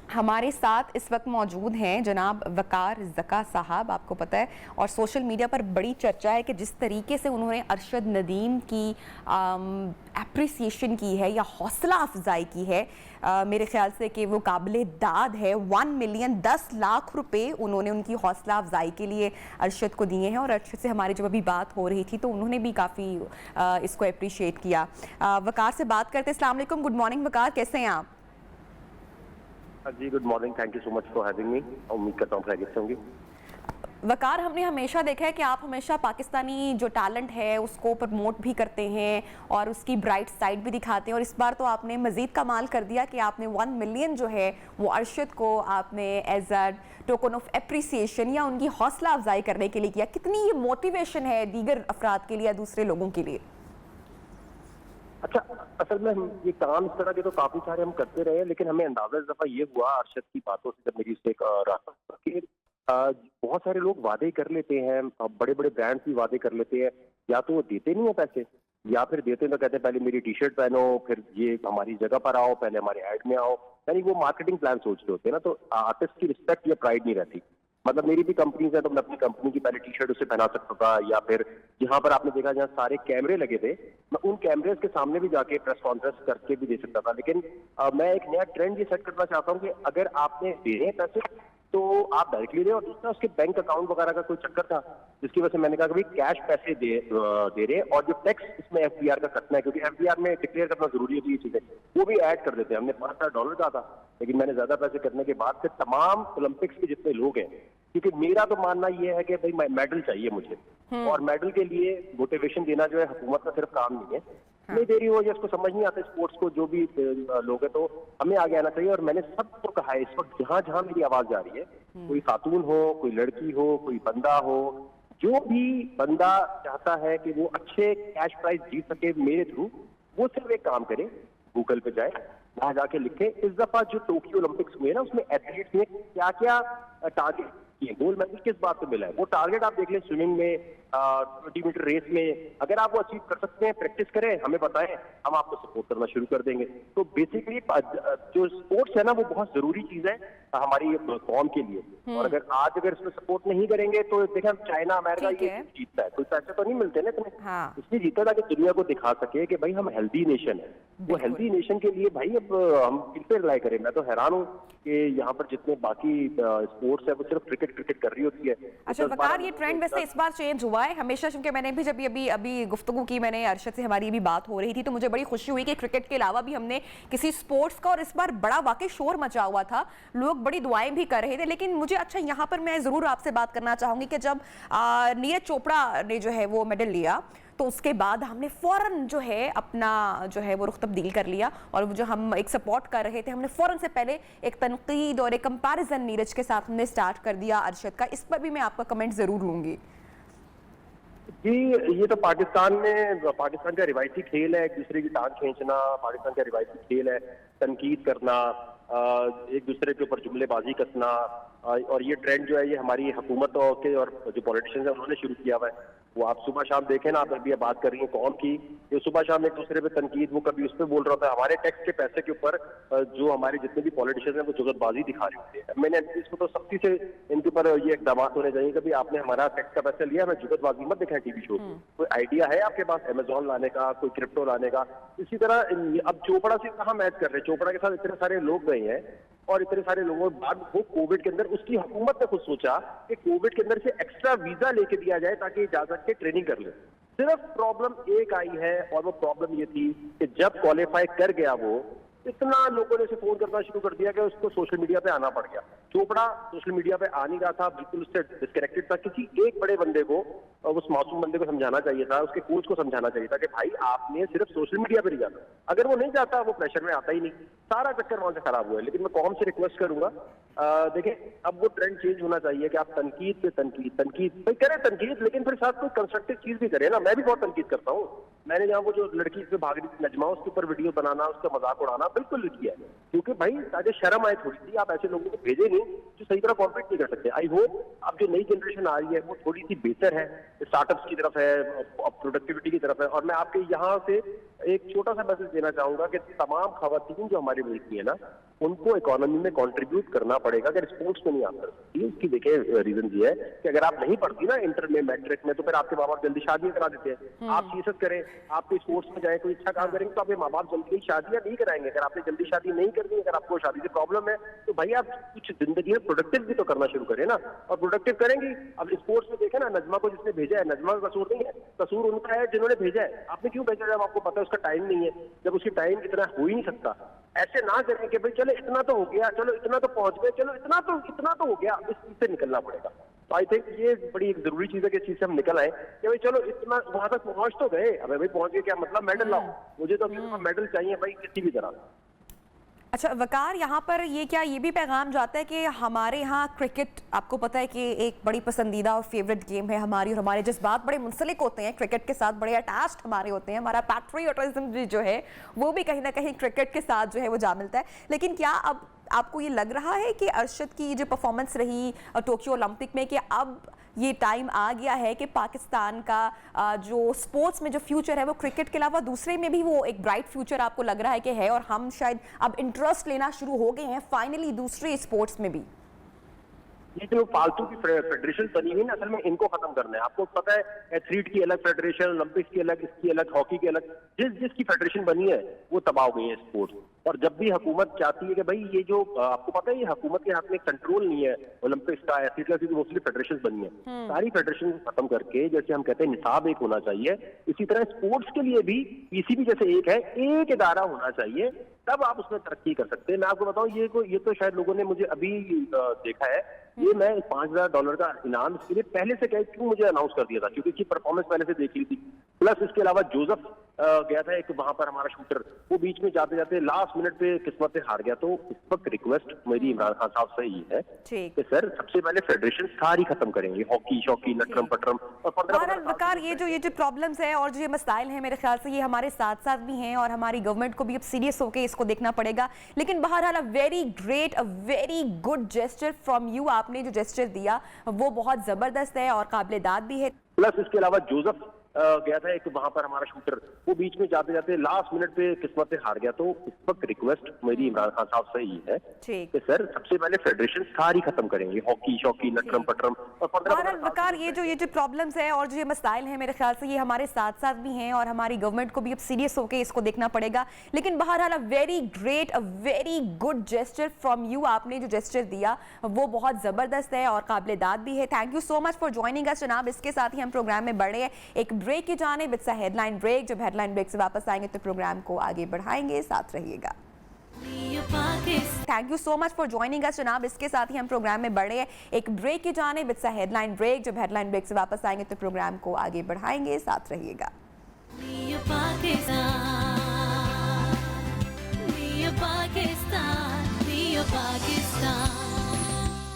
हमारे साथ इस वक्त मौजूद हैं जनाब वकार ज़का साहब। आपको पता है और सोशल मीडिया पर बड़ी चर्चा है कि जिस तरीके से उन्होंने अरशद नदीम की एप्रिसिएशन की है या हौसला अफजाई की है, मेरे ख्याल से कि वो काबिल दाद है। 1 मिलियन 10 लाख रुपए उन्होंने उनकी हौसला अफजाई के लिए अरशद को दिए हैं और अरशद से हमारी जब अभी बात हो रही थी तो उन्होंने भी काफ़ी इसको अप्रिशिएट किया। वकार से बात करते हैं। अस्सलाम वालेकुम, गुड मॉर्निंग वकार, कैसे हैं आप? जी good morning, thank you so much for having me. उम्मीद करता हूँ खैरियत से होंगी। वकार, हमने हमेशा देखा है कि आप हमेशा पाकिस्तानी जो टैलेंट है उसको प्रमोट भी करते हैं और उसकी ब्राइट साइड भी दिखाते हैं, और इस बार तो आपने मजीद कमाल कर दिया कि आपने 1 मिलियन जो है वो अरशद को आपने as a token of appreciation या उनकी हौसला अफजाई करने के लिए किया। कितनी ये मोटिवेशन है दीगर अफराद के लिए या दूसरे लोगों के लिए? अच्छा, असल में हम ये काम इस तरह के तो काफी सारे हम करते रहे, लेकिन हमें अंदाजा इस दफा ये हुआ अरशद की बातों से, जब मेरी उससे रहा कि बहुत सारे लोग वादे कर लेते हैं, बड़े बड़े ब्रांड्स भी वादे कर लेते हैं, या तो वो देते नहीं है पैसे, या फिर देते हैं तो कहते हैं पहले मेरी टी शर्ट पहनो, फिर ये हमारी जगह पर आओ, पहले हमारे एड में आओ। यानी वो मार्केटिंग प्लान सोच रहे होते हैं ना, तो आर्टिस्ट की रिस्पेक्ट या प्राइड नहीं रहती। मतलब मेरी भी कंपनीज है तो मैं अपनी कंपनी की पहले टी शर्ट उसे पहना सकता था, या फिर जहां पर आपने देखा जहां सारे कैमरे लगे थे, मैं उन कैमरेज के सामने भी जाके प्रेस कॉन्फ्रेंस करके भी दे सकता था। लेकिन मैं एक नया ट्रेंड ये सेट करना चाहता हूँ कि अगर आपने देने हैं पैसे तो आप डायरेक्टली दें, और दूसरा उसके बैंक अकाउंट वगैरह का कोई चक्कर था, जिसकी वजह से मैंने कहा कि भाई कैश पैसे दे रहे हैं, और जो टैक्स इसमें एफडीआर का कटना है, क्योंकि एफडीआर में डिक्लेयर करना जरूरी होती है ये चीजें, वो भी ऐड कर देते हैं। हमने $5,000 कहा था, लेकिन मैंने ज्यादा पैसे करने के बाद फिर तमाम ओलंपिक्स के जितने लोग हैं, क्योंकि मेरा तो मानना ये है कि भाई मेडल चाहिए मुझे, और मेडल के लिए मोटिवेशन देना जो है हुकूमत का सिर्फ काम नहीं है। नहीं दे रही हो या इसको समझ नहीं आता स्पोर्ट्स को, जो भी लोग हैं, तो हमें आगे आना चाहिए। और मैंने सबको कहा है इस वक्त जहां जहां मेरी आवाज जा रही है, कोई खातून हो, कोई लड़की हो, कोई बंदा हो, जो भी बंदा चाहता है कि वो अच्छे कैश प्राइज जीत सके मेरे थ्रू, वो सिर्फ एक काम करे, गूगल पे जाए, वहां जाके लिखे इस दफा जो टोक्यो ओलंपिक्स हुए ना उसमें एथलीट्स ने क्या क्या टारगेट किए, गोल्ड मेडल किस बात पे मिला है, वो टारगेट आप देख लें। स्विमिंग में 20 मीटर रेस में अगर आप वो अचीव कर सकते हैं, प्रैक्टिस करें, हमें बताएं, हम आपको सपोर्ट करना शुरू कर देंगे। तो बेसिकली जो स्पोर्ट्स है ना वो बहुत जरूरी चीज है हमारी कौम के लिए। और अगर इसमें सपोर्ट नहीं करेंगे तो देखें, चाइना अमेरिका ये जीतता है, कोई पैसे तो नहीं मिलते ना इतने, इसलिए जीता था कि दुनिया को दिखा सके कि भाई हम हेल्दी नेशन है। वो हेल्दी नेशन के लिए भाई अब हम किन पे रिलाई करें? मैं तो हैरान हूँ कि यहाँ पर जितने बाकी स्पोर्ट्स है वो सिर्फ क्रिकेट कर रही होती है। अच्छा वकार, ये ट्रेंड वैसे इस बार चेंज हुआ है हमेशा, क्योंकि मैंने भी जब अभी गुफ्तगू की, मैंने अरशद से हमारी भी बात हो रही थी, तो मुझे बड़ी खुशी हुई कि क्रिकेट के अलावा भी हमने किसी स्पोर्ट्स का, और इस बार बड़ा वाकई शोर मचा हुआ था, लोग बड़ी दुआएं भी कर रहे थे। लेकिन मुझे अच्छा यहाँ पर मैं जरूर आपसे बात करना चाहूंगी कि जब नीरज चोपड़ा ने जो है वो मेडल लिया, तो उसके बाद हमने फौरन जो है अपना जो है वो रुख तब्दील कर लिया, और जो हम एक सपोर्ट कर रहे थे हमने फौरन से पहले एक तनकीद और एक कंपैरिजन नीरज के साथ हमने स्टार्ट कर दिया अरशद का। इस पर भी मैं आपका कमेंट जरूर लूंगी। जी, ये तो पाकिस्तान का रिवायती खेल है, एक दूसरे की टांग खींचना, पाकिस्तान का रिवायती खेल है, तनकीद करना, एक दूसरे के ऊपर जुमलेबाजी कसना, और ये ट्रेंड जो है ये हमारी हुकूमत के और जो पॉलिटिशियंस हैं उन्होंने शुरू किया हुआ है। वो आप सुबह शाम देखें ना, आप अभी बात कर रही हैं कौन की, ये सुबह शाम एक दूसरे पे तनकीद, वो कभी उस पर बोल रहा था, हमारे टैक्स के पैसे के ऊपर जो हमारे जितने भी पॉलिटिशियंस हैं वो जुगतबाजी दिखा रहे होते हैं। मैंने इसको तो सख्ती से इनके ऊपर ये इकदाम होने चाहिए, कभी आपने हमारा टैक्स का पैसा लिया, हमें जुगतबाजी मत दिखाएं टीवी शो। कोई आइडिया है आपके पास अमेजोन लाने का, कोई क्रिप्टो लाने का? इसी तरह अब चोपड़ा से कहाँ मैच कर रहे हैं, चोपड़ा के साथ इतने सारे लोग गए हैं, और इतने सारे लोगों के बाद वो कोविड के अंदर उसकी हुकूमत ने खुद सोचा कि कोविड के अंदर से एक्स्ट्रा वीजा लेके दिया जाए ताकि जा सके ट्रेनिंग कर ले। सिर्फ प्रॉब्लम एक आई है, और वो प्रॉब्लम ये थी कि जब क्वालिफाई कर गया वो, इतना लोगों ने उसे फोन करना शुरू कर दिया कि उसको सोशल मीडिया पे आना पड़ गया। चोपड़ा सोशल मीडिया पे आ नहीं रहा था, बिल्कुल उससे डिस्कनेक्टेड था। किसी एक बड़े बंदे को, उस मासूम बंदे को समझाना चाहिए था, उसके कोच को समझाना चाहिए था कि भाई आपने सिर्फ सोशल मीडिया पे नहीं जाना। अगर वो नहीं जाता, वो प्रेशर में आता ही नहीं, सारा चक्कर वहां से खराब हुआ है। लेकिन मैं कौम से रिक्वेस्ट करूंगा, देखें अब वो ट्रेंड चेंज होना चाहिए कि आप तनकीद पे तनकीद भाई करें तनकीद, लेकिन फिर साथ कोई कंस्ट्रक्टिव चीज भी करें ना। मैं भी बहुत तनकीद करता हूँ, मैंने जहाँ वो जो लड़की पे भाग रही थी नजमा, उसके ऊपर वीडियो बनाना, उसका मजाक उड़ाना बिल्कुल नहीं किया है, क्योंकि भाई ताकि शर्म आए थोड़ी सी। आप ऐसे लोगों को भेजे नहीं जो सही तरह कॉम्पीट नहीं कर सकते। आई होप अब जो नई जनरेशन आ रही है वो थोड़ी सी बेहतर है, स्टार्टअप्स की तरफ है, प्रोडक्टिविटी की तरफ है। और मैं आपके यहाँ से एक छोटा सा मैसेज देना चाहूंगा कि तमाम खवातीन जो हमारी मुल्क की है ना, उनको इकोनॉमी में कंट्रीब्यूट करना पड़ेगा अगर स्पोर्ट्स में नहीं आप कर सकती। उसकी देखिए रीजन ये है कि अगर आप नहीं पढ़ती ना इंटर में, मैट्रिक में, तो फिर आपके माँ बाप जल्दी शादी करा देते हैं। आप सीएसएस करें, आप कोई स्पोर्ट्स में जाए, कोई अच्छा काम करेंगे, तो आपके माँ बाप जल्दी शादियां नहीं कराएंगे। अगर आपने जल्दी शादी नहीं करनी, अगर आपको शादी से प्रॉब्लम है, तो भाई आप कुछ जिंदगी में प्रोडक्टिव भी तो करना शुरू करें ना, और प्रोडक्टिव करेंगी। अब स्पोर्ट्स में देखें ना, नजमा को जिसने भेजा है, नजमा का कसूर नहीं है, कसूर उनका है जिन्होंने भेजा है। आपने क्यों भेजा जब आपको पता है उसका टाइम नहीं है, जब उसकी टाइम इतना हो ही नहीं सकता। ऐसे ना करें कि भाई चलो इतना तो हो गया, चलो इतना तो पहुंच गए, चलो इतना तो हो गया, इस चीज से निकलना पड़ेगा। तो आई थिंक ये बड़ी एक जरूरी चीज है कि इस चीज से हम निकल आए कि भाई चलो इतना वहां तक पहुंच तो गए, अब भाई पहुंच गए, क्या मतलब मेडल लाओ, मुझे तो मेडल चाहिए भाई किसी भी तरह। अच्छा वकार, यहाँ पर ये क्या ये भी पैगाम जाता है कि हमारे यहाँ क्रिकेट, आपको पता है कि एक बड़ी पसंदीदा और फेवरेट गेम है हमारी, और हमारे जज्बात बड़े मुंसलिक होते हैं क्रिकेट के साथ, बड़े अटैच्ड हमारे होते हैं, हमारा पैट्रियोटिज्म भी जो है वो भी कहीं ना कहीं क्रिकेट के साथ जो है वो जा मिलता है। लेकिन क्या अब आपको ये लग रहा है कि अरशद की जो परफॉर्मेंस रही टोक्यो ओलंपिक में, कि अब ये टाइम आ गया है कि पाकिस्तान का जो स्पोर्ट्स में जो फ्यूचर है वो क्रिकेट के अलावा दूसरे में भी वो एक ब्राइट फ्यूचर आपको लग रहा है कि है, और हम शायद अब इंटरेस्ट लेना शुरू हो गए हैं फाइनली दूसरे स्पोर्ट्स में भी? ये जो फालतू की फेडरेशन बनी हुई ना, असल में इनको खत्म करना है। आपको पता है एथलीट की अलग फेडरेशन, ओलंपिक्स की अलग, इसकी अलग, हॉकी की अलग, जिसकी फेडरेशन बनी है वो तबाह हो गई है स्पोर्ट्स। और जब भी हुकूमत चाहती है कि भाई ये जो आपको पता है ये हुकूमत के हाथ में कंट्रोल नहीं है ओलंपिक्स का, एथलीट का, मोस्टली फेडरेशन बनी है, सारी फेडरेशन खत्म करके, जैसे हम कहते हैं निसाब एक होना चाहिए, इसी तरह स्पोर्ट्स के लिए भी पीसीबी जैसे एक है, एक इदारा होना चाहिए, तब आप उसमें तरक्की कर सकते हैं। मैं आपको बताऊं, ये तो शायद लोगों ने मुझे अभी देखा है, ये मैं $5,000 का इनाम इसके लिए पहले से क्यों मुझे अनाउंस कर दिया था, क्योंकि इसकी परफॉर्मेंस पहले से देख ली थी। प्लस इसके अलावा जोसेफ गया था एक वहां पर हमारा शूटर, वो बीच में जाते जाते लास्ट मिनट पे किस्मत से हार गया। तो इस वक्त रिक्वेस्ट मेरी इमरान खान साहब से ही है कि सर सबसे पहले फेडरेशन सारी खत्म करेंगे, हॉकी शॉकी नटरम पटरम, और 15 ये जो प्रॉब्लम्स है और जो ये मसाइल हैं, मेरे ख्याल से ये हमारे साथ साथ भी हैं, और हमारी गवर्नमेंट को भी अब सीरियस होकर इसको देखना पड़ेगा। लेकिन बहरहाल a very good gesture from you, आपने जो जेस्चर दिया वो बहुत जबरदस्त है और काबिल दाद भी है। प्लस इसके अलावा जोसेफ गया था एक वहां पर हमारा शूटर, वो बीच में जाते जाते लास्ट मिनट पे किस्मत से हार गया। तो इस वक्त रिक्वेस्ट मेरी इमरान खान साहब से ही है कि सर सबसे पहले फेडरेशन सारी खत्म करेंगे, हॉकी शॉकी नटरम पटरम, और 15 ये जो प्रॉब्लम्स है और जो ये मसाइल हैं, मेरे ख्याल से ये हमारे साथ साथ भी हैं, और हमारी गवर्नमेंट को भी अब सीरियस होकर इसको देखना पड़ेगा। लेकिन बहरहाल a very good gesture from you, आपने जो जेस्चर दिया वो बहुत जबरदस्त है और काबिल दाद भी है। Thank you so much for joining us जनाब। इसके साथ ही हम प्रोग्राम में बढ़ रहे हैं एक ब्रेक की जानिब, इट्स अ हेडलाइन ब्रेक। जब हेडलाइन ब्रेक से वापस आएंगे तो प्रोग्राम को आगे बढ़ाएंगे, साथ रहिएगा। Thank you so much for joining us जनाब। इसके साथ ही हम प्रोग्राम में बढ़ रहे हैं एक ब्रेक की जानिब, इट्स अ हेडलाइन ब्रेक। जब हेडलाइन ब्रेक से वापस आएंगे तो प्रोग्राम को आगे बढ़ाएंगे, साथ रहिएगा। Pakistan,